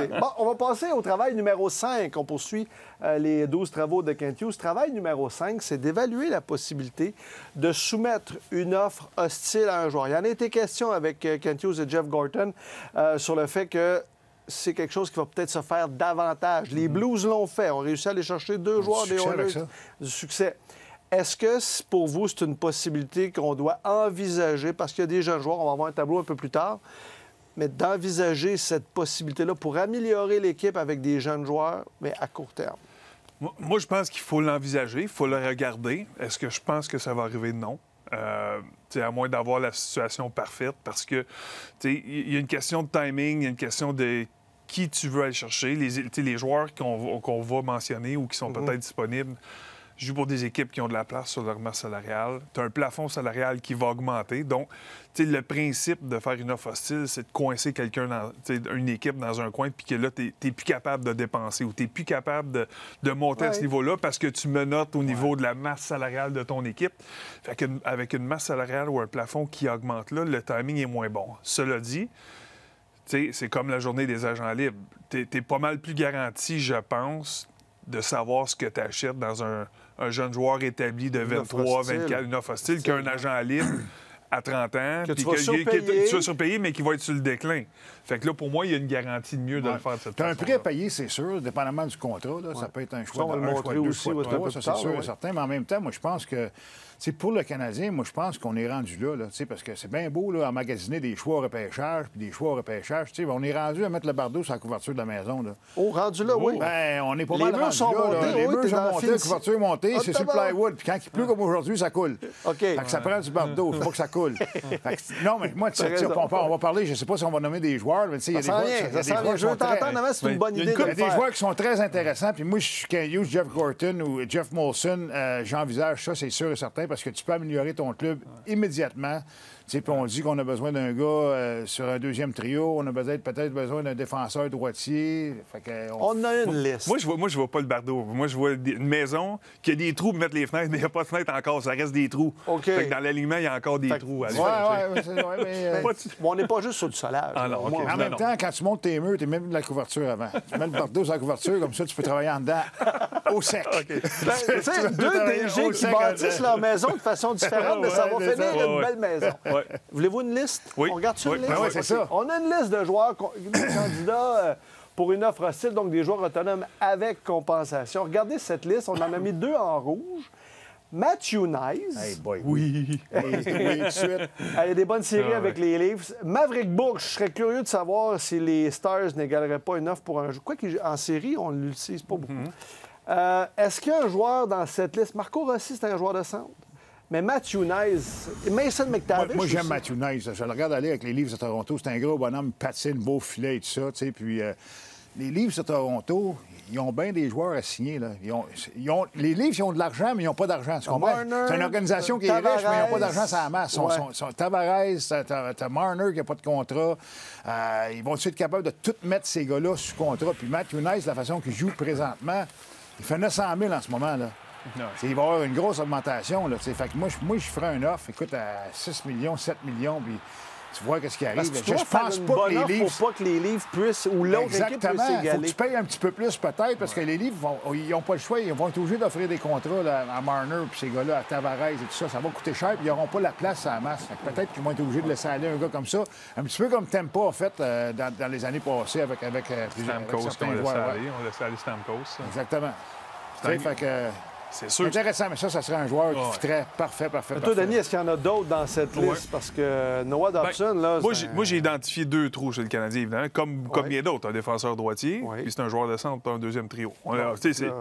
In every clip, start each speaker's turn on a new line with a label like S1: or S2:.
S1: Bon, on va passer au travail numéro 5. On poursuit les 12 travaux de Kent Hughes. Travail numéro 5, c'est d'évaluer la possibilité de soumettre une offre hostile à un joueur. Il y en a été question avec Kent Hughes et Jeff Gorton sur le fait que c'est quelque chose qui va peut-être se faire davantage. Les Blues l'ont fait. On a réussi à aller chercher 2 joueurs des Oilers. Du succès. Est-ce que, pour vous, c'est une possibilité qu'on doit envisager, parce qu'il y a des jeunes joueurs, on va avoir un tableau un peu plus tard, mais d'envisager cette possibilité-là pour améliorer l'équipe avec des jeunes joueurs, mais à court terme?
S2: Moi, je pense qu'il faut l'envisager, il faut le regarder. Est-ce que je pense que ça va arriver? Non. À moins d'avoir la situation parfaite, parce que il y a une question de timing, il y a une question de qui tu veux aller chercher. Les joueurs qu'on va mentionner ou qui sont peut-être disponibles jouent pour des équipes qui ont de la place sur leur masse salariale. Tu as un plafond salarial qui va augmenter. Donc, le principe de faire une offre hostile, c'est de coincer une équipe dans un coin, puis que là, tu n'es plus capable de dépenser ou tu n'es plus capable de monter à ce niveau-là parce que tu menottes au niveau de la masse salariale de ton équipe. Fait qu'avec une masse salariale ou un plafond qui augmente là, le timing est moins bon. Cela dit, c'est comme la journée des agents libres. Tu es pas mal plus garanti, je pense, de savoir ce que tu achètes dans un jeune joueur établi de 23, 24, une offre hostile, qu'un agent libre à 30 ans,
S1: que tu vas
S2: surpayer, mais qui va être sur le déclin. Fait que là, pour moi, il y a une garantie de mieux de le faire de cette façon.
S3: Tu as un prix à payer, c'est sûr, dépendamment du contrat. Là. Ça peut être un choix de 1, choix de 2, choix de 3, ça, c'est sûr et certain. Mais en même temps, moi, je pense que pour le Canadien, moi, je pense qu'on est rendu là parce que c'est bien beau là, emmagasiner des choix au repêchage puis des choix au repêchage. On est rendu à mettre le bardeau sur la couverture de la maison. Là.
S1: Oh, rendu là, oui.
S3: Ben, on est pas mal rendu
S1: sont
S3: là.
S1: montés,
S3: Les murs sont montés, la couverture est montée, c'est sur le plywood. Puis quand il pleut comme aujourd'hui, ça coule.
S1: OK.
S3: Fait que ça prend du bardeau, il faut pas que ça coule. Non, mais moi, on va parler, je ne sais pas si on va nommer des joueurs, mais il y a des joueurs.
S1: Je veux t'entendre avant, c'est une bonne idée.
S3: Il y a des joueurs qui sont très intéressants. Puis moi, je suis Kent Hughes, Jeff Gorton ou Jeff Molson, j'envisage ça, c'est sûr et certain, parce que tu peux améliorer ton club immédiatement. Puis on dit qu'on a besoin d'un gars sur un deuxième trio. On a peut-être besoin d'un défenseur droitier.
S1: On a une liste.
S2: Moi, je vois pas le bardeau. Moi, je vois une maison qui a des trous pour mettre les fenêtres, mais il n'y a pas de fenêtre encore. Ça reste des trous.
S1: Okay.
S2: Fait que dans l'alignement, il y a encore des trous.
S1: Mais on n'est pas juste sur du solage.
S3: En même temps, quand tu montes tes murs, tu mets de la couverture avant. Tu mets le bardeau sur la couverture, comme ça, tu peux travailler en dedans au sec.
S1: Deux DG qui bâtissent leur maison de façon différente, mais ça va finir une belle maison. Voulez-vous une liste?
S2: Oui.
S1: On regarde-tu une liste?
S3: Oui, c'est ça.
S1: On a une liste de joueurs, de candidats pour une offre hostile, donc des joueurs autonomes avec compensation. Regardez cette liste. On en a mis 2 en rouge. Matthew Nice.
S3: Hey boy.
S2: Oui.
S3: Oui, tout de suite.
S1: Il y a des bonnes séries avec les Leafs. Maverick Bourque, je serais curieux de savoir si les Stars n'égaleraient pas une offre pour un joueur. Quoi qu'en série, on ne l'utilise pas beaucoup. Est-ce qu'il y a un joueur dans cette liste? Marco Rossi, c'est un joueur de centre. Mais Matthew Nice, Mason McTavish.
S3: Moi j'aime Matthew Nice. Je le regarde aller avec les Leafs de Toronto. C'est un gros bonhomme, patine, beau filet et tout ça. Puis les Leafs de Toronto, ils ont bien des joueurs à signer. Là. Les Leafs, ils ont de l'argent, mais ils n'ont pas d'argent. C'est une organisation qui est riche, mais ils n'ont pas d'argent sur la masse. Tavares, t'as Marner qui n'a pas de contrat. Ils vont être capables de tout mettre ces gars-là sous contrat. Puis Matthew Nice, la façon qu'il joue présentement, il fait 900 000 en ce moment. Là. Il va y avoir une grosse augmentation. Là, fait que moi, je ferais une offre, écoute, à 6 millions, 7 millions, puis tu vois qu'est-ce qui arrive.
S1: Je pense pas que les Leafs... pour pas que les Leafs puissent, ou l'autre équipe puisse s'égaler.
S3: Il faut que tu payes un petit peu plus peut-être, parce que les Leafs, ils n'ont pas le choix. Ils vont être obligés d'offrir des contrats là, à Marner, puis ces gars-là, à Tavares et tout ça. Ça va coûter cher, puis ils n'auront pas la place à la masse. Peut-être qu'ils vont être obligés de laisser aller un gars comme ça. Un petit peu comme Tampa a fait dans les années passées avec
S2: Stamkos, on laissait aller Stamkos.
S3: Exactement. Fait que...
S2: C'est sûr.
S3: Intéressant, mais ça serait un joueur qui fitterait parfait.
S1: Toi, Denis, est-ce qu'il y en a d'autres dans cette liste? Parce que Noah Dobson, là...
S2: Moi, j'ai identifié 2 trous chez le Canadien, évidemment, comme bien d'autres. Un défenseur droitier, puis c'est un joueur de centre, un deuxième trio.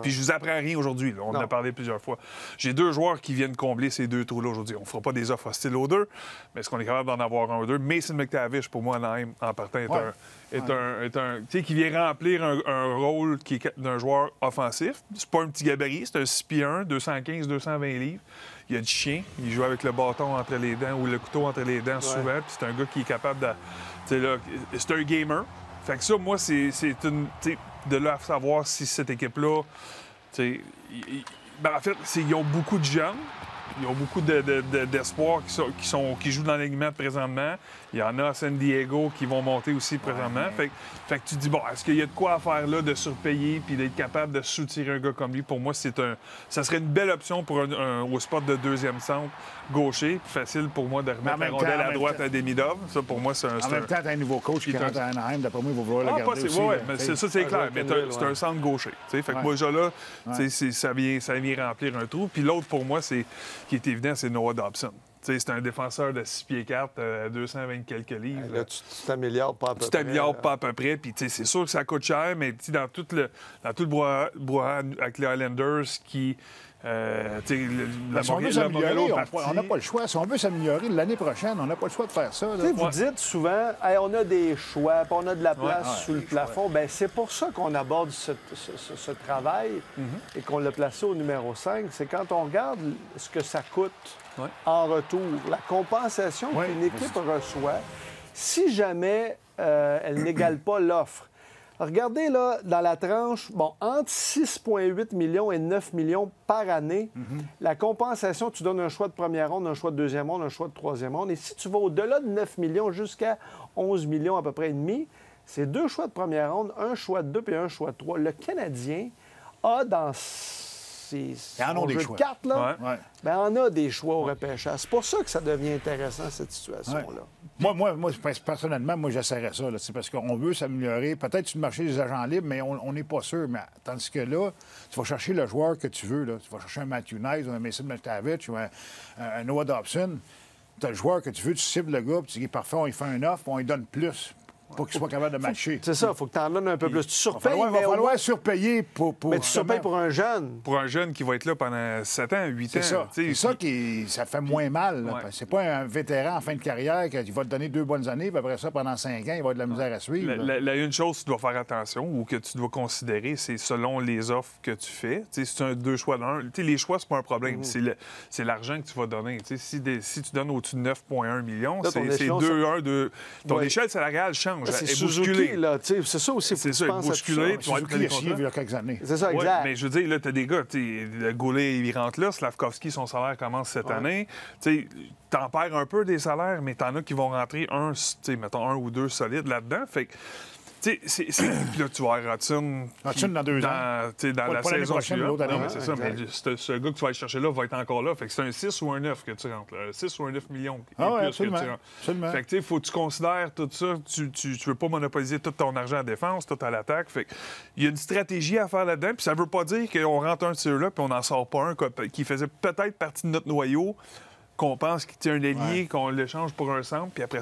S2: Puis je vous apprends rien aujourd'hui. On en a parlé plusieurs fois. J'ai 2 joueurs qui viennent combler ces 2 trous-là aujourd'hui. On ne fera pas des offres hostiles aux 2, mais est-ce qu'on est capable d'en avoir un ou 2? Mason McTavish, pour moi, en partant, est un tu sais, qui vient remplir un rôle qui est d'un joueur offensif. C'est pas un petit gabarit, c'est un 6 pieds 1, 215, 220 livres. Il y a du chien, il joue avec le bâton entre les dents ou le couteau entre les dents souvent, puis c'est un gars qui est capable de... C'est un gamer. Fait que ça, moi, c'est une... de là à savoir si cette équipe-là... en fait, ils ont beaucoup de jeunes, ils ont beaucoup d'espoir qui jouent dans l'alignement présentement. Il y en a à San Diego qui vont monter aussi présentement.
S3: Ouais.
S2: Fait que tu dis, bon, est-ce qu'il y a de quoi à faire là de surpayer puis d'être capable de soutirer un gars comme lui? Pour moi, ça serait une belle option pour au spot de deuxième centre gaucher. Facile pour moi de remettre la rondelle à droite à Demidov. Ça, pour moi, c'est un...
S3: En même temps, tu as un nouveau coach qui rentre à Anaheim. D'après moi, il va vouloir le garder aussi.
S2: Oui,
S3: là.
S2: mais ça, c'est clair. Mais c'est un centre gaucher. Fait que moi, déjà là, ça vient remplir un trou. Puis l'autre, pour moi, qui est évident, c'est Noah Dobson. C'est un défenseur de 6 pieds 4, 220 quelques livres.
S1: Là, tu t'améliores pas à peu près.
S2: Tu t'améliores pas à peu près. Puis c'est sûr que ça coûte cher, mais dans tout le brouhaha avec les Islanders qui...
S3: Si on veut s'améliorer, on n'a pas le choix. Si on veut s'améliorer l'année prochaine, on n'a pas le choix de faire ça. Là.
S1: Vous dites souvent, hey, on a des choix, puis on a de la place sous le plafond. Bien, c'est pour ça qu'on aborde ce travail et qu'on l'a placé au numéro 5. C'est quand on regarde ce que ça coûte en retour, la compensation qu'une équipe reçoit, si jamais elle n'égale pas l'offre. Regardez, là, dans la tranche, entre 6,8 millions et 9 millions par année, la compensation, tu donnes un choix de première ronde, un choix de deuxième ronde, un choix de troisième ronde. Et si tu vas au-delà de 9 millions jusqu'à 11 millions à peu près et demi, c'est 2 choix de première ronde, un choix de 2 et un choix de 3. Le Canadien a dans ses jeux de cartes, là, on a des choix au repêchage. C'est pour ça que ça devient intéressant, cette situation-là.
S3: Moi, personnellement, j'essaierais ça. C'est parce qu'on veut s'améliorer, peut-être sur le marché des agents libres, mais on n'est pas sûr. Mais, tandis que là, tu vas chercher le joueur que tu veux. Là. Tu vas chercher un Matthew Knies ou un Mason Matavich ou un Noah Dobson. Tu as le joueur que tu veux, tu cibles le gars, puis tu dis parfait, on lui fait un offre, on lui donne plus. Pour qu'il soit capable de matcher.
S1: C'est ça, il faut que tu en donnes un peu plus. Tu surpayes,
S3: il va falloir surpayer pour...
S1: Mais tu surpayes pour un jeune.
S2: Pour un jeune qui va être là pendant 7 ans, 8 ans.
S3: C'est ça ça fait moins mal. C'est pas un vétéran en fin de carrière qui va te donner 2 bonnes années, puis après ça, pendant 5 ans, il va avoir de la misère à suivre.
S2: Une chose que tu dois faire attention ou que tu dois considérer, c'est selon les offres que tu fais. Si tu as 2 choix d'un, les choix, c'est pas un problème. C'est l'argent que tu vas donner. Si tu donnes au-dessus de 9,1 millions, c'est 2-1. Ton échelle salariale change.
S1: C'est Suzuki, là. C'est ça aussi.
S2: C'est ça, bousculé.
S3: Suzuki a signé il y a quelques années.
S1: C'est ça, exact.
S2: Mais je veux dire, là, t'as des gars, le Goulet, il rentre là, Slavkovski, son salaire commence cette année. T'en perds un peu des salaires, mais t'en as qui vont rentrer mettons 1 ou 2 solides là-dedans. Fait que, puis là, tu vas avoir Hudson
S3: dans 2 ans.
S2: Dans la saison suivante.
S3: Non,
S2: mais c'est ça. Mais ce gars que tu vas aller chercher là va être encore là. Fait que c'est un 6 ou un 9 que tu rentres. Un 6 ou un 9 millions.
S3: Absolument.
S2: Fait que, il faut que tu considères tout ça. Tu veux pas monopoliser tout ton argent à défense, tout à l'attaque. Fait il y a une stratégie à faire là-dedans. Puis ça veut pas dire qu'on rentre un de ceux-là puis on n'en sort pas un qui faisait peut-être partie de notre noyau, qu'on pense qu'il tient un ailier, qu'on l'échange pour un centre, puis après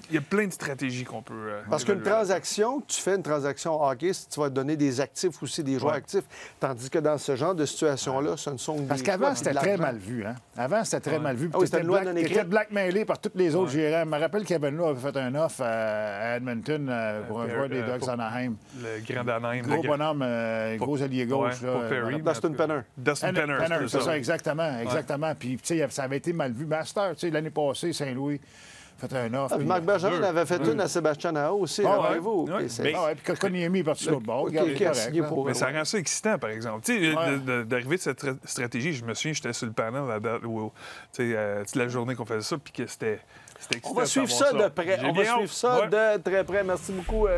S2: il y a plein de stratégies qu'on peut...
S1: Parce qu'une transaction, tu fais une transaction hockey, tu vas te donner des actifs aussi, des joueurs actifs. Tandis que dans ce genre de situation-là, ce ne sont que
S3: Parce qu'avant, c'était très mal vu. Hein? Avant, c'était très mal vu. Tu étais blackmailé par tous les autres gérants. Je me rappelle Kevin Lowe avait fait un offre à Edmonton pour un joueur des Ducks Anaheim.
S2: Le grand d'Anaheim.
S3: Gros bonhomme, gros allié gauche.
S1: Dustin Penner.
S2: Dustin Penner,
S3: c'est ça, exactement. Puis, tu sais, ça avait été mal vu. Master, tu sais, l'année passée, Saint-Louis... fait un offre.
S1: Marc Bergevin avait fait une à Sébastien Aho aussi, rappelez-vous.
S3: Puis Kotkaniemi est parti sur l'autre bord.
S2: Mais ça rend ça excitant, par exemple. D'arriver de cette stratégie, je me souviens, j'étais sur le panel la journée qu'on faisait ça, puis que c'était excitant.
S1: On va suivre ça de près. On va suivre ça de très près. Merci beaucoup.